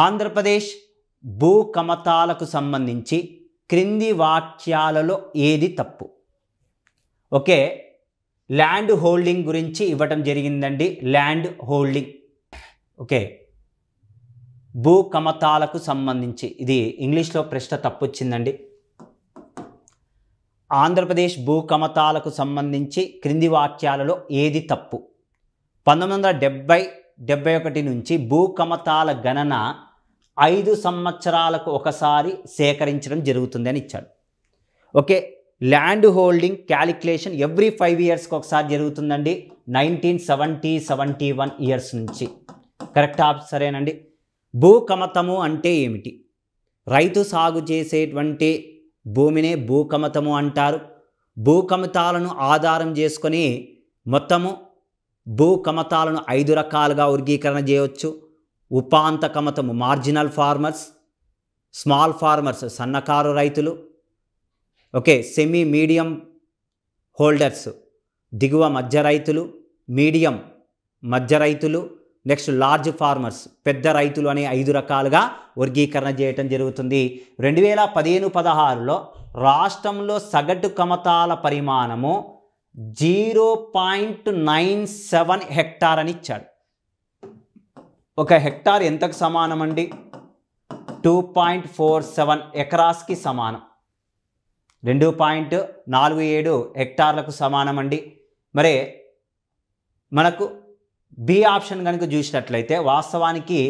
ఆంధ్రప్రదేశ్ భూకమతాలకు సంబంధించి క్రింది వాక్యాలలో ఏది తప్పు? ఓకే, ల్యాండ్ హోల్డింగ్ గురించి ఇవ్వటం జరిగిందండి. ల్యాండ్ హోల్డింగ్, ఓకే, భూకమతాలకు సంబంధించి ఇది ఇంగ్లీష్లో ప్రశ్న తప్పు వచ్చిందండి. ఆంధ్రప్రదేశ్ భూకమతాలకు సంబంధించి క్రింది వాక్యాలలో ఏది తప్పు? 1970-71 నుంచి భూకమతాల గణన 5 సంవత్సరాలకు ఒకసారి సేకరించడం జరుగుతుంది అని ఇచ్చాడు. Okay, land holding calculation every 5 ఇయర్స్కి ఒకసారి జరుగుతుందండి. 1970-71 ఇయర్స్ నుంచి. కరెక్ట్ ఆన్సరేనండి. భూకమతము అంటే ఏమిటి? రైతు సాగు చేసేటువంటి భూమినే భూకమతము అంటారు. భూకమతాలను ఆధారం చేసుకొని మొత్తము భూకమతాలను 5 రకాలుగా వర్గీకరణ చేయవచ్చు. ఉపాంత కమతము మార్జినల్ ఫార్మర్స్, స్మాల్ ఫార్మర్స్ సన్నకారు రైతులు, ఓకే, సెమీ మీడియం హోల్డర్స్ దిగువ మధ్య రైతులు, మీడియం మధ్య రైతులు, నెక్స్ట్ లార్జ్ ఫార్మర్స్ పెద్ద రైతులు అనే 5 రకాలుగా వర్గీకరణ చేయటం జరుగుతుంది. 2015-16లో రాష్ట్రంలో సగటు కమతాల పరిమాణము 0.97 హెక్టార్ అని ఇచ్చాడు. ఒక హెక్టార్ ఎంతకు సమానం అండి? 2.47 ఎకరాస్కి సమానం. 2.47 హెక్టార్లకు సమానం అండి. మరి మనకు బి ఆప్షన్ కనుక చూసినట్లయితే వాస్తవానికి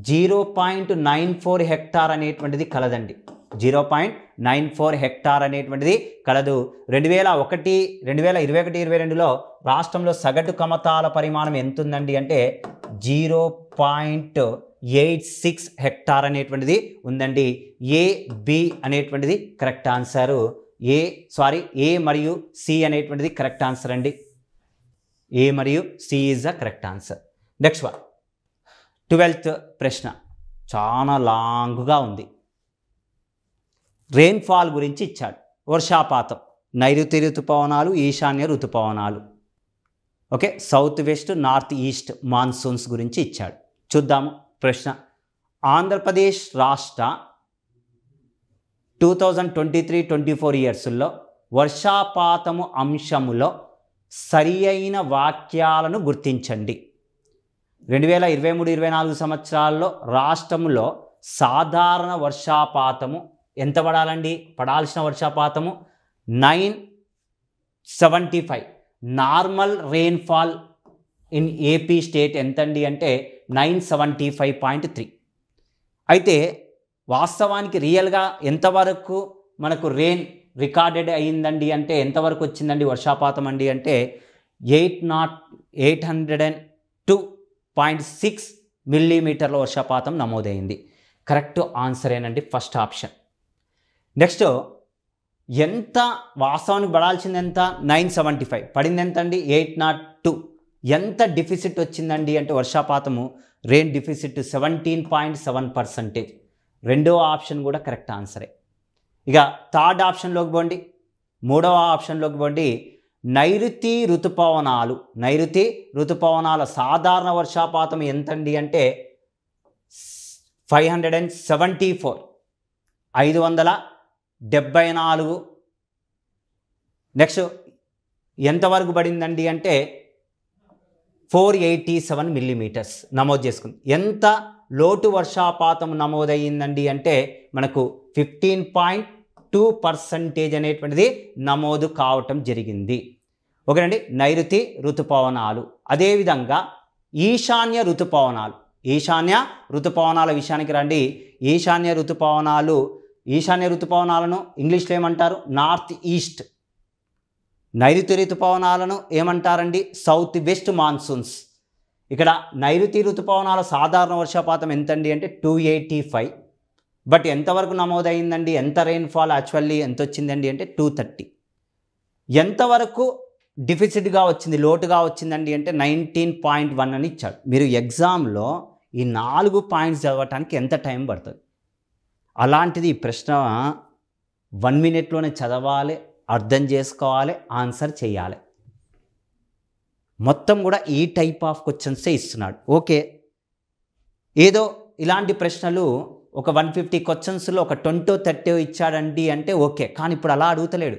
0.94 హెక్టార్ అనేటువంటిది కలదండి. 0.94 హెక్టార్ అనేటువంటిది కలదు. 2021-22లో రాష్ట్రంలో సగటు కమతాల పరిమాణం ఎంత ఉందండి అంటే 0.86 హెక్టార్ అనేటువంటిది ఉందండి. ఏ బి అనేటువంటిది కరెక్ట్ ఆన్సరు. ఏ మరియు సి అనేటువంటిది కరెక్ట్ ఆన్సర్ అండి. ఏ మరియు C is the correct answer. Next one, 12th ప్రశ్న చాలా లాంగ్గా ఉంది. రెయిన్ఫాల్ గురించి ఇచ్చాడు. వర్షాపాతం, నైరుతి ఋతుపవనాలు, ఈశాన్య ఋతుపవనాలు, okay, south west, north east monsoons గురించి ఇచ్చాడు. చూద్దాము ప్రశ్న. ఆంధ్రప్రదేశ్ రాష్ట్ర 2023-24 ఇయర్స్లో వర్షాపాతము అంశములో సరి అయిన వాక్యాలను గుర్తించండి. 2023-24 సంవత్సరాల్లో రాష్ట్రంలో సాధారణ వర్షాపాతము ఎంత పడాలండి? పడాల్సిన వర్షాపాతము 975. Normal rainfall in AP state ఎంతండి అంటే 975.3. అయితే వాస్తవానికి రియల్గా ఎంతవరకు మనకు రెయిన్ రికార్డెడ్ అయ్యిందండి అంటే ఎంతవరకు వచ్చిందండి వర్షాపాతం అండి అంటే 802.6 మిల్లీమీటర్ల వర్షపాతం నమోదైంది. కరెక్ట్ ఆన్సర్ ఏనండి, ఫస్ట్ ఆప్షన్. నెక్స్ట్, ఎంత వాస్తవానికి పడాల్సింది ఎంత? 975. పడింది ఎంత అండి? 802. ఎంత డిఫిసిట్ వచ్చిందండి అంటే వర్షపాతము రెయిన్ డిఫిసిట్ 17.7%. రెండవ ఆప్షన్ కూడా కరెక్ట్ ఆన్సరే. ఇక థర్డ్ ఆప్షన్లోకి పోండి, మూడవ ఆప్షన్లోకి పోండి. నైరుతి ఋతుపవనాల సాధారణ వర్షపాతం ఎంతండి అంటే 574. 574. నెక్స్ట్ ఎంతవరకు పడిందండి అంటే 487 మిల్లీమీటర్స్ నమోదు చేసుకుంది. ఎంత లోటు వర్షపాతం నమోదయ్యిందండి అంటే మనకు 15.2% అనేటువంటిది నమోదు కావటం జరిగింది. ఓకేనండి, నైరుతి ఋతుపవనాలు. అదేవిధంగా ఈశాన్య ఋతుపవనాల విషయానికి రండి. ఈశాన్య ఋతుపవనాలను ఇంగ్లీష్లో ఏమంటారు? North east. నైరుతి ఋతుపవనాలను ఏమంటారండి? South west monsoons. ఇక్కడ నైరుతి ఋతుపవనాల సాధారణ వర్షపాతం ఎంతండి అంటే 285. బట్ ఎంతవరకు నమోదైందండి? ఎంత రెయిన్ఫాల్ యాక్చువల్లీ ఎంత వచ్చిందండి అంటే 230. ఎంతవరకు డిఫిసిట్గా వచ్చింది, లోటుగా వచ్చిందండి అంటే 19.1 అని ఇచ్చాడు. మీరు ఎగ్జామ్లో ఈ 4 పాయింట్స్ చదవటానికి ఎంత టైం పడుతుంది? అలాంటిది ఈ ప్రశ్న 1 మినిట్లోనే చదవాలి, అర్థం చేసుకోవాలి, ఆన్సర్ చేయాలి. మొత్తం కూడా ఈ టైప్ ఆఫ్ క్వశ్చన్సే ఇస్తున్నాడు. ఓకే, ఏదో ఇలాంటి ప్రశ్నలు ఒక 150 క్వశ్చన్స్లో ఒక 20-30 ఇచ్చాడండి అంటే ఓకే, కానీ ఇప్పుడు అలా అడుగుతలేడు.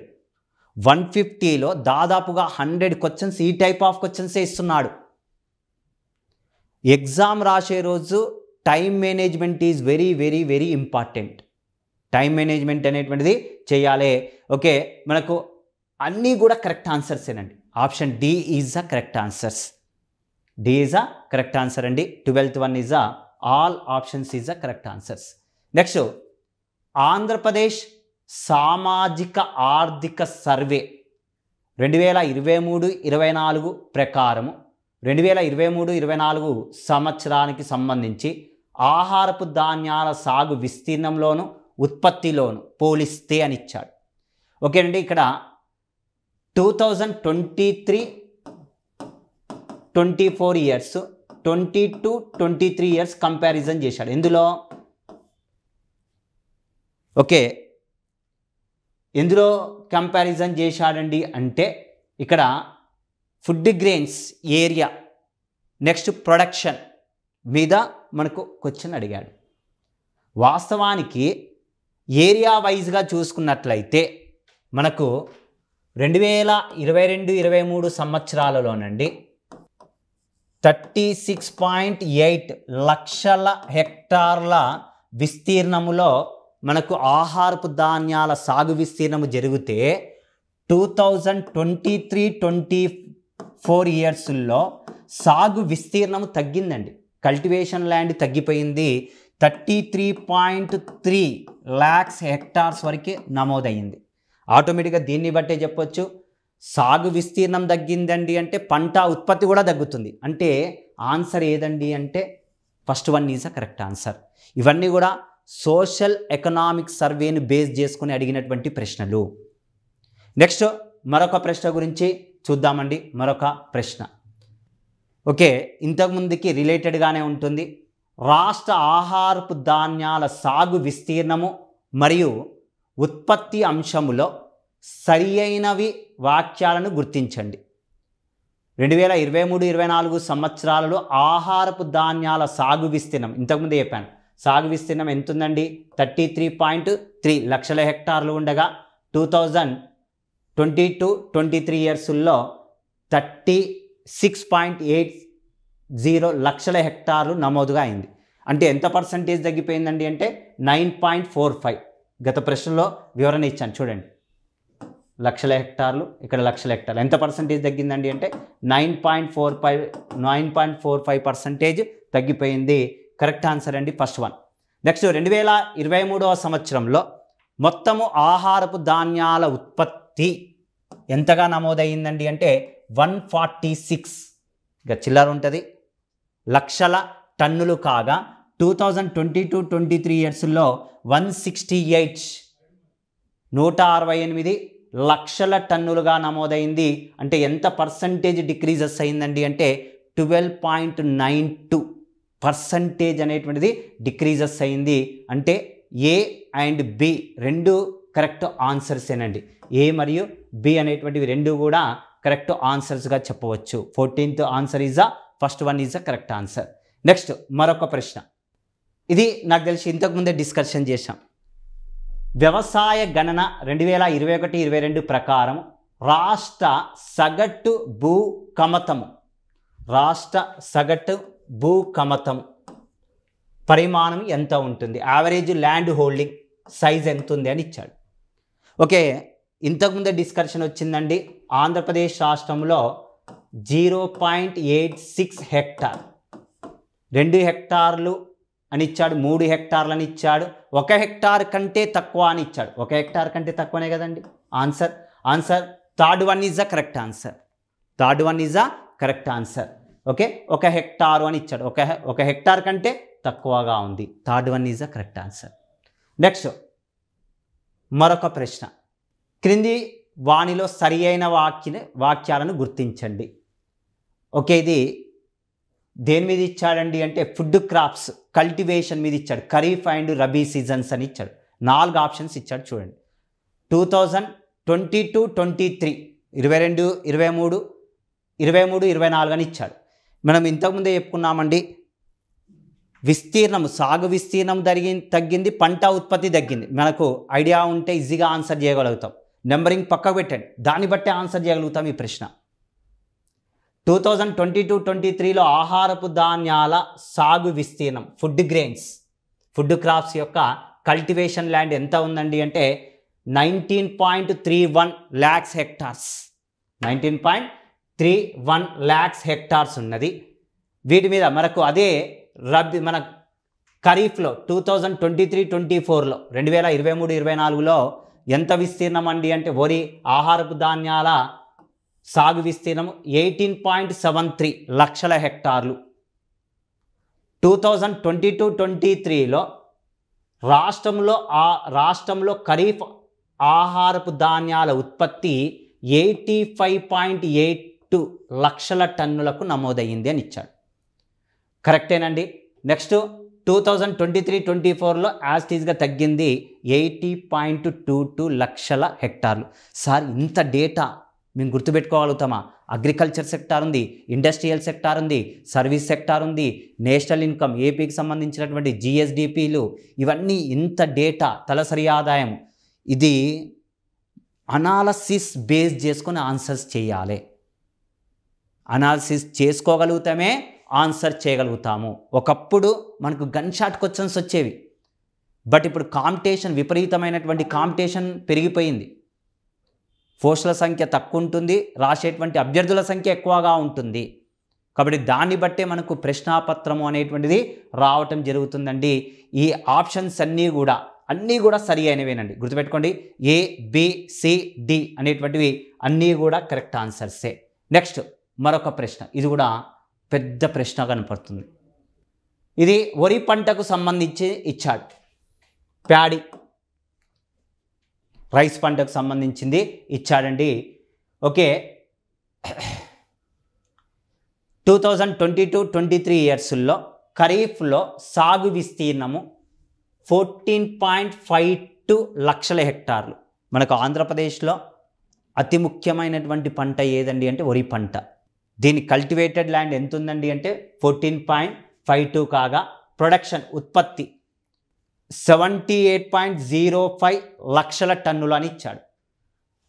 150లో దాదాపుగా 100 క్వశ్చన్స్ ఈ టైప్ ఆఫ్ క్వశ్చన్సే ఇస్తున్నాడు. ఎగ్జామ్ రాసే రోజు time management is very very very important. Time management అనేటువంటిది చేయాలి. ఓకే, మనకు అన్నీ కూడా correct ఆన్సర్సేనండి. Option D is the correct answers. D is the correct answer అండి. 12th one is the all options is the correct answers. Next, Andhra Pradesh సామాజిక ఆర్థిక survey 2023-24 ప్రకారము 2023-24 సంవత్సరానికి సంబంధించి ఆహారపు ధాన్యాల సాగు విస్తీర్ణంలోను ఉత్పత్తిలోను పోలిస్తే అని ఇచ్చాడు. ఓకేనండి, ఇక్కడ 2023-24 ఇయర్స్, 22-23 ఇయర్స్ కంపారిజన్ చేశాడు. ఎందులో ఓకే, ఎందులో కంపారిజన్ చేశాడండి అంటే ఇక్కడ food grains area, next production మీద మనకు క్వశ్చన్ అడిగాడు. వాస్తవానికి ఏరియా వైజ్గా చూసుకున్నట్లయితే మనకు 2022-23 సంవత్సరాలలోనండి 36.8 లక్షల హెక్టార్ల విస్తీర్ణములో మనకు ఆహారపు ధాన్యాల సాగు విస్తీర్ణము జరిగితే 2023-24 ఇయర్స్లో సాగు విస్తీర్ణము తగ్గిందండి. కల్టివేషన్ ల్యాండ్ తగ్గిపోయింది. 33.3 lakhs హెక్టార్స్ వరకే నమోదయ్యింది. ఆటోమేటిక్గా దీన్ని బట్టే చెప్పొచ్చు సాగు విస్తీర్ణం తగ్గిందండి అంటే పంట ఉత్పత్తి కూడా తగ్గుతుంది. అంటే ఆన్సర్ ఏదండి అంటే first one is a correct answer. ఇవన్నీ కూడా సోషల్ ఎకనామిక్ సర్వేని బేస్ చేసుకుని అడిగినటువంటి ప్రశ్నలు. నెక్స్ట్ మరొక ప్రశ్న గురించి చూద్దామండి. మరొక ప్రశ్న ఓకే, ఇంతకుముందుకి రిలేటెడ్గానే ఉంటుంది. రాష్ట్ర ఆహారపు ధాన్యాల సాగు విస్తీర్ణము మరియు ఉత్పత్తి అంశములో సరి అయినవి వాక్యాలను గుర్తించండి. 2023-24 సంవత్సరాలలో ఆహారపు ధాన్యాల సాగు విస్తీర్ణం ఇంతకుముందు చెప్పాను. సాగు విస్తీర్ణం ఎంత ఉందండి? 33.3 లక్షల హెక్టార్లు ఉండగా 2022-23 ఇయర్స్లో 36.80 లక్షల హెక్టార్లు నమోదుగా అయింది. అంటే ఎంత పర్సంటేజ్ తగ్గిపోయిందండి అంటే 9.45. గత ప్రశ్నలో వివరణ ఇచ్చాను చూడండి. లక్షల హెక్టార్లు, ఇక్కడ లక్షల హెక్టార్లు, ఎంత పర్సంటేజ్ తగ్గిందండి అంటే 9.45% తగ్గిపోయింది. కరెక్ట్ ఆన్సర్ అండి ఫస్ట్ వన్. నెక్స్ట్ 2023 సంవత్సరంలో మొత్తము ఆహారపు ధాన్యాల ఉత్పత్తి ఎంతగా నమోదయ్యిందండి అంటే 146 చిల్లర ఉంటుంది లక్షల టన్నులు కాగా 2022-23 ఇయర్స్లో 168 లక్షల టన్నులుగా నమోదైంది. అంటే ఎంత పర్సంటేజ్ డిక్రీజెస్ అయిందండి అంటే 12.92% అనేటువంటిది డిక్రీజెస్ అయింది. అంటే ఏ అండ్ బి రెండు కరెక్ట్ ఆన్సర్సేనండి. ఏ మరియు బి అనేటువంటివి రెండు కూడా కరెక్ట్ ఆన్సర్స్గా చెప్పవచ్చు. 14th answer is first one is the correct answer. Next మరొక ప్రశ్న, ఇది నాకు తెలిసి ఇంతకుముందే డిస్కషన్ చేశాం. వ్యవసాయ గణన 2021-22 ప్రకారం రాష్ట్ర సగటు భూ కమతము పరిమాణం ఎంత ఉంటుంది? యావరేజ్ ల్యాండ్ హోల్డింగ్ సైజ్ ఎంత ఉంది అని ఇచ్చాడు. ఓకే, ఇంతకుముందే డిస్కషన్ వచ్చిందండి. ఆంధ్రప్రదేశ్ రాష్ట్రంలో 0.86 హెక్టార్, 2 హెక్టార్లు అని ఇచ్చాడు, 3 హెక్టార్లు అని ఇచ్చాడు, 1 హెక్టార్ కంటే తక్కువ అని ఇచ్చాడు. 1 హెక్టార్ కంటే తక్కువనే కదండి answer. Third one is the correct answer. Okay, 1 hectare అని ఇచ్చాడు. 1 హెక్టార్ కంటే తక్కువగా ఉంది. Third one is the correct answer. Next మరొక ప్రశ్న, క్రింది వాణిలో సరి అయిన వాక్యాలను గుర్తించండి. ఓకే, ఇది దేని మీద ఇచ్చాడండి అంటే ఫుడ్ క్రాప్స్ కల్టివేషన్ మీద ఇచ్చాడు. ఖరీఫ్ అండ్ రబీ సీజన్స్ అని ఇచ్చాడు. 4 ఆప్షన్స్ ఇచ్చాడు చూడండి. 2022-23, 22-23, 23-24 అని ఇచ్చాడు. మనం ఇంతకుముందే చెప్పుకున్నామండి విస్తీర్ణము సాగు విస్తీర్ణం తగ్గింది, పంట ఉత్పత్తి తగ్గింది. మనకు ఐడియా ఉంటే ఈజీగా ఆన్సర్ చేయగలుగుతాం. నెంబరింగ్ పక్కకు పెట్టండి, దాన్ని బట్టే ఆన్సర్ చేయగలుగుతాం ఈ ప్రశ్న. 2022-23లో ఆహారపు ధాన్యాల సాగు విస్తీర్ణం, ఫుడ్ గ్రెయిన్స్, ఫుడ్ క్రాప్స్ యొక్క కల్టివేషన్ ల్యాండ్ ఎంత ఉందండి అంటే 19.31 lakhs hectares. 19.31 lakhs hectares ఉన్నది. వీటి మీద మనకు అదే మన ఖరీఫ్లో 2023-24లో 2023-24లో ఎంత విస్తీర్ణం అండి అంటే వరి ఆహారపు ధాన్యాల సాగు విస్తీర్ణం 18.73 లక్షల హెక్టార్లు. 2022-23లో రాష్ట్రంలో ఖరీఫ్ ఆహారపు ధాన్యాల ఉత్పత్తి 85.82 లక్షల టన్నులకు నమోదయ్యింది అని ఇచ్చాడు. కరెక్టేనండి. నెక్స్ట్ 2023-24లో యాస్టీస్గా తగ్గింది 80.22 లక్షల హెక్టార్లు. సార్ ఇంత డేటా మేము గుర్తుపెట్టుకోగలుగుతామా? అగ్రికల్చర్ సెక్టార్ ఉంది, ఇండస్ట్రియల్ సెక్టార్ ఉంది, సర్వీస్ సెక్టార్ ఉంది, నేషనల్ ఇన్కమ్ ఏపీకి సంబంధించినటువంటి జిఎస్డిపిలు, ఇవన్నీ ఇంత డేటా, తలసరి ఆదాయం, ఇది అనాలసిస్ బేస్ చేసుకొని ఆన్సర్స్ చేయాలి. అనాలిసిస్ చేసుకోగలుగుతామే ఆన్సర్ చేయగలుగుతాము. ఒకప్పుడు మనకు గన్ షాట్ క్వశ్చన్స్ వచ్చేవి, బట్ ఇప్పుడు విపరీతమైనటువంటి కాంపిటీషన్ పెరిగిపోయింది. పోస్టుల సంఖ్య తక్కువ ఉంటుంది, రాసేటువంటి అభ్యర్థుల సంఖ్య ఎక్కువగా ఉంటుంది. కాబట్టి దాన్ని బట్టే మనకు ప్రశ్నాపత్రము అనేటువంటిది రావటం జరుగుతుందండి. ఈ ఆప్షన్స్ అన్నీ కూడా సరి అయినవేనండి, గుర్తుపెట్టుకోండి. A, B, C, D అనేటువంటివి అన్నీ కూడా కరెక్ట్ ఆన్సర్సే. నెక్స్ట్ మరొక ప్రశ్న, ఇది కూడా పెద్ద ప్రశ్న కనపడుతుంది. ఇది వరి పంటకు సంబంధించి ఇచ్చాడు. ప్యాడీ రైస్ పంటకు సంబంధించింది ఇచ్చాడండి. ఓకే, 2022-23 ఇయర్స్లో ఖరీఫ్లో సాగు విస్తీర్ణము 14.52 లక్షల హెక్టార్లు. మనకు ఆంధ్రప్రదేశ్లో అతి ముఖ్యమైనటువంటి పంట ఏదండి అంటే వరి పంట. దీని కల్టివేటెడ్ ల్యాండ్ ఎంత ఉందండి అంటే 14.52 కాగా ప్రొడక్షన్ ఉత్పత్తి 78.05 లక్షల టన్నులు అని ఇచ్చాడు.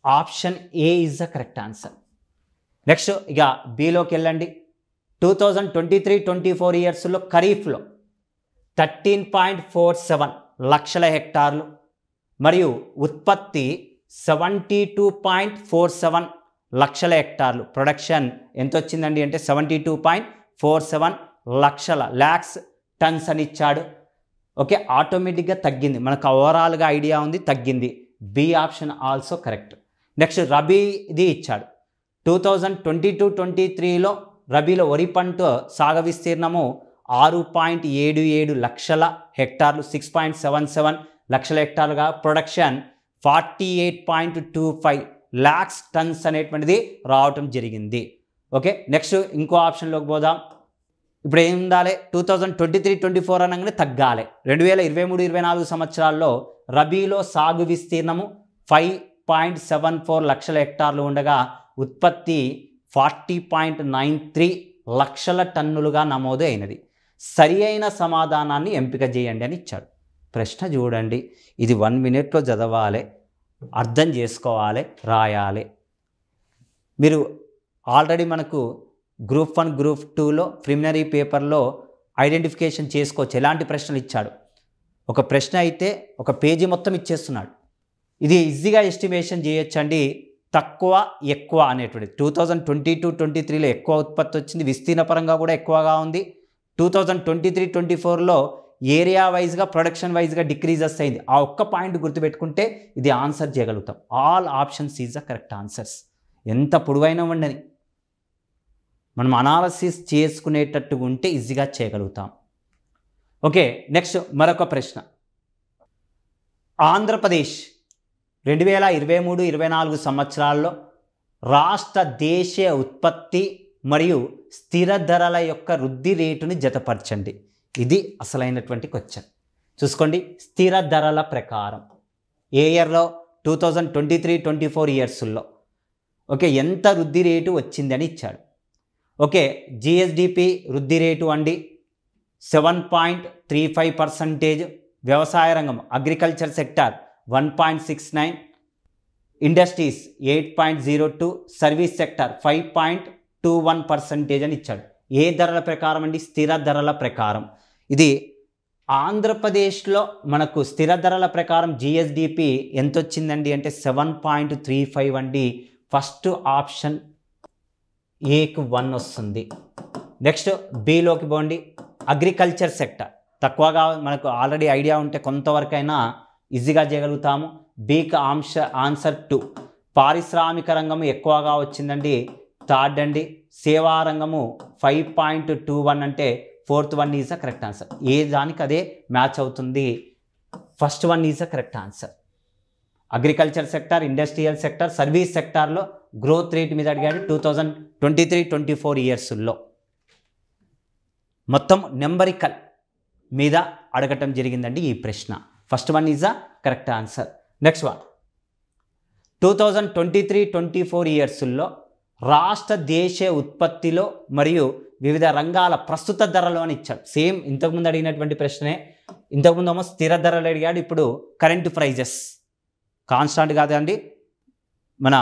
Option A is the correct answer. Next ఇక బిలోకి వెళ్ళండి. 2023-24 ఇయర్స్లో ఖరీఫ్లో 13.47 లక్షల హెక్టార్లు మరియు ఉత్పత్తి 72.47 లక్షల హెక్టార్లు. ప్రొడక్షన్ ఎంత వచ్చిందండి అంటే 72.47 ల్యాక్స్ టన్స్ అని ఇచ్చాడు. ఓకే, ఆటోమేటిక్గా తగ్గింది, మనకు ఓవరాల్గా ఐడియా ఉంది, తగ్గింది. B option also correct. Next రబీది ఇచ్చాడు. 2022-23లో రబీలో వరి పంట సాగు విస్తీర్ణము 6.77 లక్షల హెక్టార్లు, 6.77 లక్షల హెక్టార్లుగా ప్రొడక్షన్ 48.25 ల్యాక్స్ టన్స్ అనేటువంటిది రావటం జరిగింది. ఓకే, నెక్స్ట్ ఇంకో ఆప్షన్లోకి పోదాం. ఇప్పుడు ఏం ఉండాలి? 2023-24 అనగానే తగ్గాలి. 2023-24 సంవత్సరాల్లో రబీలో సాగు విస్తీర్ణము 5.74 లక్షల హెక్టార్లు ఉండగా ఉత్పత్తి 40.93 లక్షల టన్నులుగా నమోదు అయినది. సరి అయిన సమాధానాన్ని ఎంపిక చేయండి అని ఇచ్చాడు. ప్రశ్న చూడండి, ఇది 1 minute చదవాలి, అర్థం చేసుకోవాలి, రాయాలి. మీరు ఆల్రెడీ మనకు గ్రూప్ 1, గ్రూప్ 2లో ప్రిలిమినరీ పేపర్లో ఐడెంటిఫికేషన్ చేసుకోవచ్చు ఎలాంటి ప్రశ్నలు ఇచ్చాడు. ఒక ప్రశ్న అయితే ఒక పేజీ మొత్తం ఇచ్చేస్తున్నాడు. ఇది ఈజీగా ఎస్టిమేషన్ చేయొచ్చండి. తక్కువ ఎక్కువ అనేటువంటి 2022-23లో ఎక్కువ ఉత్పత్తి వచ్చింది, విస్తీర్ణ పరంగా కూడా ఎక్కువగా ఉంది. 2023-24లో ఏరియా వైజ్గా ప్రొడక్షన్ వైజ్గా డిక్రీజెస్ అయింది. ఆ ఒక్క పాయింట్ గుర్తుపెట్టుకుంటే ఇది ఆన్సర్ చేయగలుగుతాం. All options is the correct answers. ఎంత పొడవైనా ఉండని మనం అనాలసిస్ చేసుకునేటట్టుగా ఉంటే ఈజీగా చేయగలుగుతాం. ఓకే, నెక్స్ట్ మరొక ప్రశ్న. ఆంధ్రప్రదేశ్ 2023-24 సంవత్సరాల్లో రాష్ట్ర దేశీయ ఉత్పత్తి మరియు స్థిర ధరల యొక్క వృద్ధి రేటుని జతపరచండి. ఇది అసలైనటువంటి క్వశ్చన్. చూసుకోండి, స్థిర ధరల ప్రకారం ఏ ఇయర్లో? 2023-24 ఇయర్స్లో. ఓకే, ఎంత వృద్ధి రేటు వచ్చిందని ఇచ్చాడు. ఓకే, జిఎస్డిపి వృద్ధి రేటు అండి 7.35%, వ్యవసాయ రంగం agriculture sector 1.69, industries 8.02, service sector 5.21% అని ఇచ్చాడు. ఏ ధరల ప్రకారం అండి? స్థిర ధరల ప్రకారం. ఇది ఆంధ్రప్రదేశ్లో మనకు స్థిర ధరల ప్రకారం జిఎస్డిపి ఎంత వచ్చిందండి అంటే 7.35 అండి. ఫస్ట్ ఆప్షన్ ఏకు 1 వస్తుంది. నెక్స్ట్ బిలోకి పోండి. అగ్రికల్చర్ సెక్టర్ తక్కువగా మనకు ఆల్రెడీ ఐడియా ఉంటే కొంతవరకైనా ఈజీగా చేయగలుగుతాము. బీకి ఆన్సర్ 2. పారిశ్రామిక రంగము ఎక్కువగా వచ్చిందండి, థర్డ్ అండి. సేవా రంగము 5.21 అంటే fourth one is the correct answer. ఏ దానికి అదే మ్యాచ్ అవుతుంది. First one is the correct answer. Agriculture sector, industrial sector, service సెక్టార్లో గ్రోత్ రేట్ మీద అడిగాడు 2023-24 ఇయర్స్లో. మొత్తం నెంబరికల్ మీద అడగటం జరిగిందండి ఈ ప్రశ్న. First one is the correct answer. Next one 2023-24 ఇయర్స్లో రాష్ట్ర దేశీయ ఉత్పత్తిలో మరియు వివిధ రంగాల ప్రస్తుత ధరలు అని ఇచ్చాడు. సేమ్ ఇంతకుముందు అడిగినటువంటి ప్రశ్నే. ఇంతకుముందు ఏమో స్థిర ధరలు అడిగాడు, ఇప్పుడు కరెంట్ ప్రైజెస్. కాన్స్టాంట్ కాదండి, మన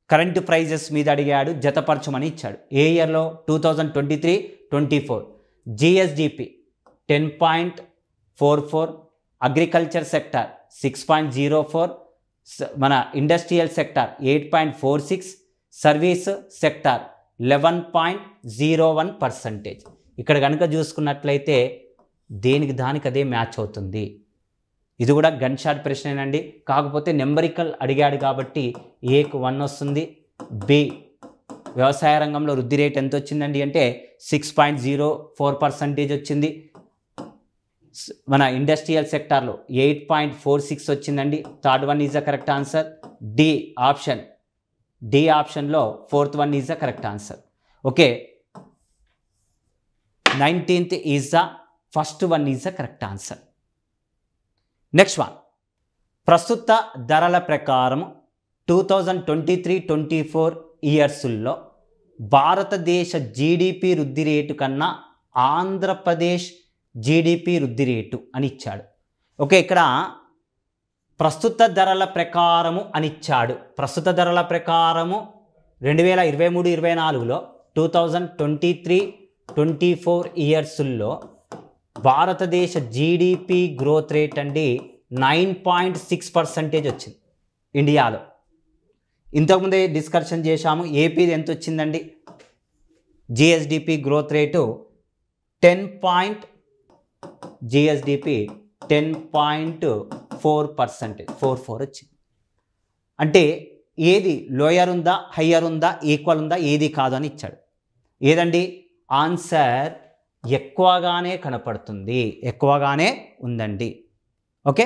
కరెంట్ ప్రైజెస్ మీద అడిగాడు, జతపరచమని ఇచ్చాడు. ఏ ఇయర్లో? 2023-24. జిఎస్డిపి 10.44, అగ్రికల్చర్ సెక్టార్ 6.04, మన ఇండస్ట్రియల్ సెక్టార్ 8.46, సర్వీస్ సెక్టార్ 11.01%. ఇక్కడ కనుక చూసుకున్నట్లయితే దేనికి దానికి అదే మ్యాచ్ అవుతుంది. ఇది కూడా గన్ షాట్ ప్రశ్నేనండి, కాకపోతే నెంబరికల్ అడిగాడు కాబట్టి ఏకు 1 వస్తుంది. బి వ్యవసాయ రంగంలో వృద్ధి రేట్ ఎంత వచ్చిందండి అంటే 6.04% వచ్చింది. మన ఇండస్ట్రియల్ సెక్టార్లో 8.46 వచ్చిందండి. Third one is the correct answer. D ఆప్షన్లో fourth one is the correct answer. Okay, 19th is the first one is the correct answer. Next one, ప్రస్తుత ధరల ప్రకారం 2023-24 ఇయర్స్లో భారతదేశ జీడిపి వృద్ధి రేటు కన్నా ఆంధ్రప్రదేశ్ జీడిపి వృద్ధి రేటు అని ఇచ్చాడు. ఓకే, ఇక్కడ ప్రస్తుత ధరల ప్రకారము అని ఇచ్చాడు. ప్రస్తుత ధరల ప్రకారము 2023-24లో 2023-24 ఇయర్స్లో భారతదేశ జీడిపి గ్రోత్ రేట్ అండి 9.6% వచ్చింది ఇండియాలో. ఇంతకుముందే డిస్కషన్ చేశాము. ఏపీది ఎంత వచ్చిందండి? జిఎస్డిపి గ్రోత్ రేటు 10.4%, 44 వచ్చింది. అంటే ఏది లోయర్ ఉందా, హయ్యర్ ఉందా, ఈక్వల్ ఉందా, ఏది కాదు అని ఇచ్చాడు. ఏదండి ఆన్సర్? ఎక్కువగానే కనపడుతుంది, ఎక్కువగానే ఉందండి. ఓకే.